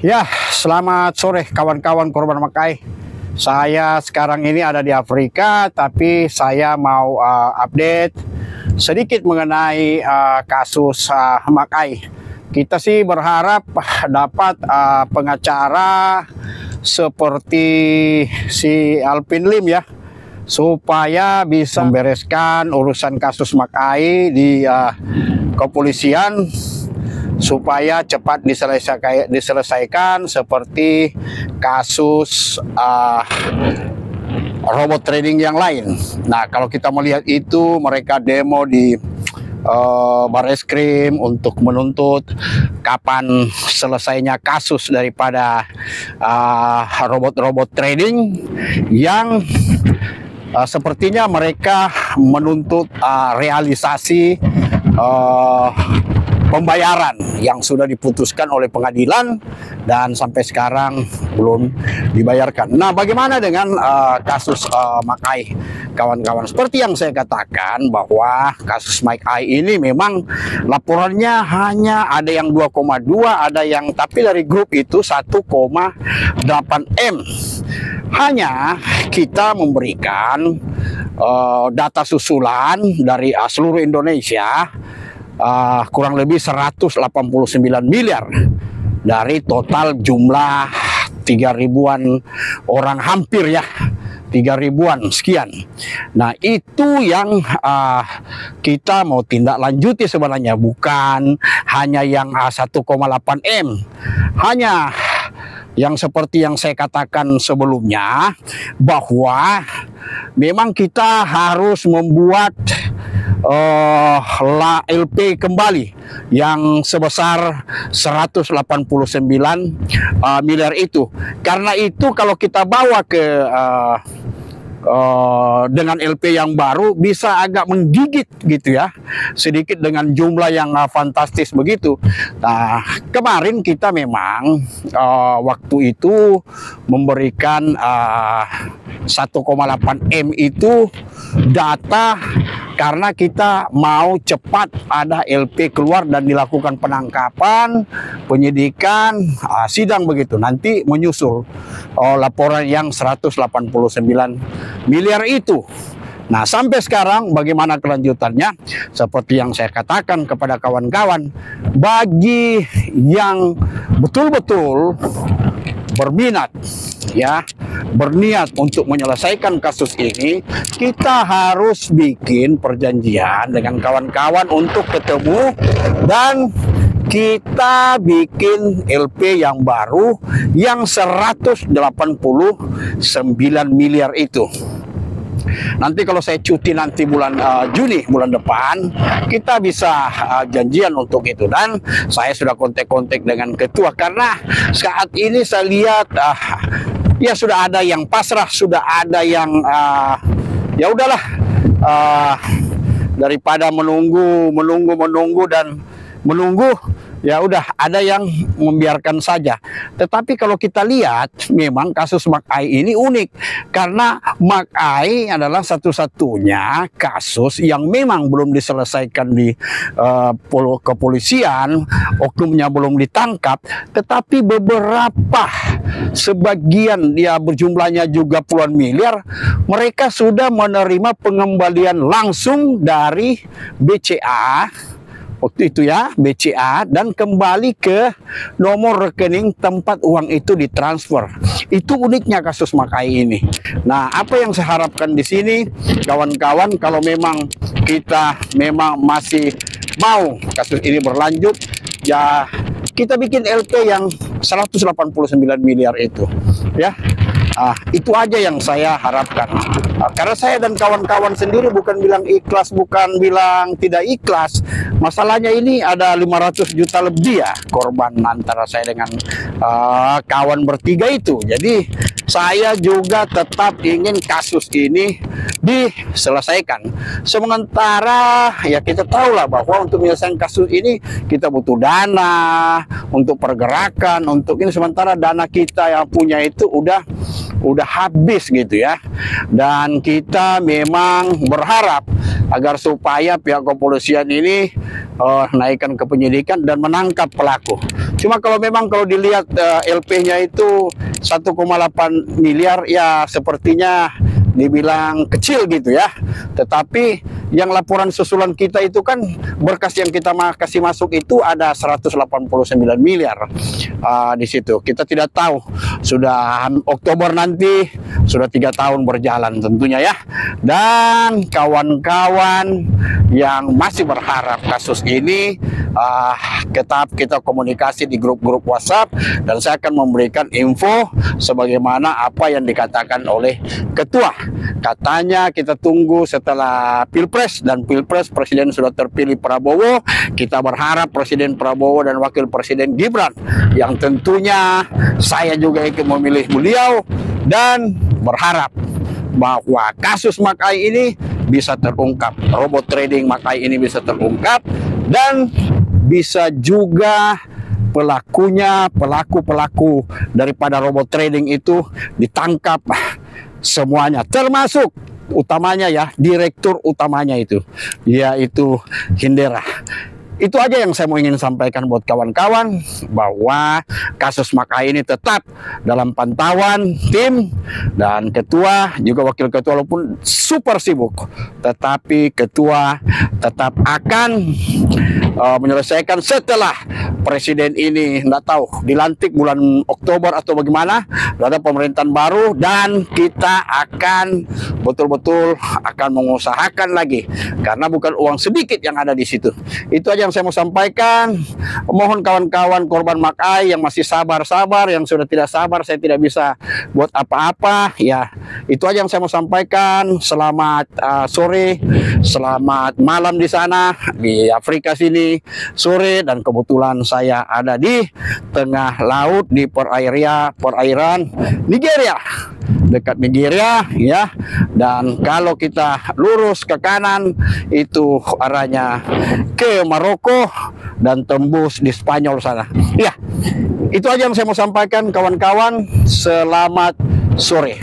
Ya, selamat sore kawan-kawan korban Makai. Saya sekarang ini ada di Afrika, tapi saya mau update sedikit mengenai kasus Makai. Kita sih berharap dapat pengacara seperti si Alvin Lim ya, supaya bisa membereskan urusan kasus Makai di kepolisian, supaya cepat diselesaikan seperti kasus robot trading yang lain. Nah, kalau kita melihat itu, mereka demo di Bareskrim untuk menuntut kapan selesainya kasus daripada robot-robot trading yang sepertinya mereka menuntut realisasi pembayaran yang sudah diputuskan oleh pengadilan dan sampai sekarang belum dibayarkan. Nah, bagaimana dengan kasus Makai, kawan-kawan? Seperti yang saya katakan bahwa kasus Makai ini memang laporannya hanya ada yang 2,2, ada yang tapi dari grup itu 1,8 M. Hanya kita memberikan data susulan dari seluruh Indonesia, kurang lebih 189 miliar dari total jumlah 3.000-an orang, hampir ya 3.000-an sekian. Nah, itu yang kita mau tindak lanjuti sebenarnya, bukan hanya yang 1,8 M. Hanya yang seperti yang saya katakan sebelumnya, bahwa memang kita harus membuat LP kembali yang sebesar 189 miliar itu. Karena itu kalau kita bawa ke dengan LP yang baru bisa agak menggigit gitu ya, sedikit dengan jumlah yang fantastis begitu. Nah, kemarin kita memang waktu itu memberikan 1,8 M itu data karena kita mau cepat ada LP keluar dan dilakukan penangkapan, penyidikan, sidang begitu. Nanti menyusul laporan yang 189 miliar itu. Nah, sampai sekarang bagaimana kelanjutannya? Seperti yang saya katakan kepada kawan-kawan, bagi yang betul-betul berminat ya, berniat untuk menyelesaikan kasus ini, kita harus bikin perjanjian dengan kawan-kawan untuk ketemu dan kita bikin LP yang baru yang 189 miliar itu. Nanti kalau saya cuti nanti bulan Juni, bulan depan, kita bisa janjian untuk itu. Dan saya sudah kontak-kontak dengan ketua, karena saat ini saya lihat ya sudah ada yang pasrah, sudah ada yang ya udahlah, daripada menunggu dan menunggu, ya udah ada yang membiarkan saja. Tetapi kalau kita lihat, memang kasus Makai ini unik karena Makai adalah satu-satunya kasus yang memang belum diselesaikan di kepolisian, oknumnya belum ditangkap, tetapi beberapa sebagian dia berjumlahnya juga puluhan miliar, mereka sudah menerima pengembalian langsung dari BCA waktu itu ya, BCA, dan kembali ke nomor rekening tempat uang itu ditransfer. Itu uniknya kasus Makai ini. Nah, apa yang saya harapkan di sini, kawan-kawan, kalau memang kita memang masih mau kasus ini berlanjut, ya kita bikin LP yang 189 miliar itu, ya. Itu aja yang saya harapkan. Karena saya dan kawan-kawan sendiri bukan bilang ikhlas, bukan bilang tidak ikhlas. Masalahnya ini ada 500 juta lebih ya korban antara saya dengan kawan bertiga itu. Jadi saya juga tetap ingin kasus ini diselesaikan. Sementara ya kita tahulah bahwa untuk menyelesaikan kasus ini kita butuh dana untuk pergerakan, untuk ini, sementara dana kita yang punya itu udah habis gitu ya. Dan kita memang berharap agar supaya pihak kepolisian ini naikkan ke penyidikan dan menangkap pelaku. Cuma kalau dilihat LP-nya itu 1,8 miliar, ya sepertinya dibilang kecil gitu ya. Tetapi yang laporan susulan kita itu kan berkas yang kita kasih masuk itu ada 189 miliar di situ. Kita tidak tahu, sudah Oktober nanti sudah 3 tahun berjalan tentunya ya. Dan kawan-kawan yang masih berharap kasus ini tetap kita komunikasi di grup-grup WhatsApp, dan saya akan memberikan info sebagaimana apa yang dikatakan oleh ketua. Katanya kita tunggu setelah Pilpres, dan Pilpres Presiden sudah terpilih Prabowo. Kita berharap Presiden Prabowo dan Wakil Presiden Gibran, yang tentunya saya juga ikut memilih beliau, dan berharap bahwa kasus Makai ini bisa terungkap, robot trading Makai ini bisa terungkap, dan bisa juga pelaku daripada robot trading itu ditangkap semuanya, termasuk utamanya ya, direktur utamanya itu, yaitu Hindera. Itu aja yang saya mau ingin sampaikan buat kawan-kawan, bahwa kasus Makai ini tetap dalam pantauan tim dan ketua, juga wakil ketua walaupun super sibuk, tetapi ketua tetap akan menyelesaikan setelah presiden ini, nggak tahu dilantik bulan Oktober atau bagaimana, ada pemerintahan baru, dan kita akan betul-betul akan mengusahakan lagi, karena bukan uang sedikit yang ada di situ. Itu aja yang saya mau sampaikan. Mohon kawan-kawan korban Makai yang masih sabar-sabar, yang sudah tidak sabar saya tidak bisa buat apa-apa ya. Itu aja yang saya mau sampaikan. Selamat sore, selamat malam di sana di Afrika sini sore, dan kebetulan saya ada di tengah laut di perairan Nigeria, dekat Nigeria ya. Dan kalau kita lurus ke kanan itu arahnya ke Maroko dan tembus di Spanyol sana ya. Itu aja yang saya mau sampaikan kawan-kawan. Selamat sore.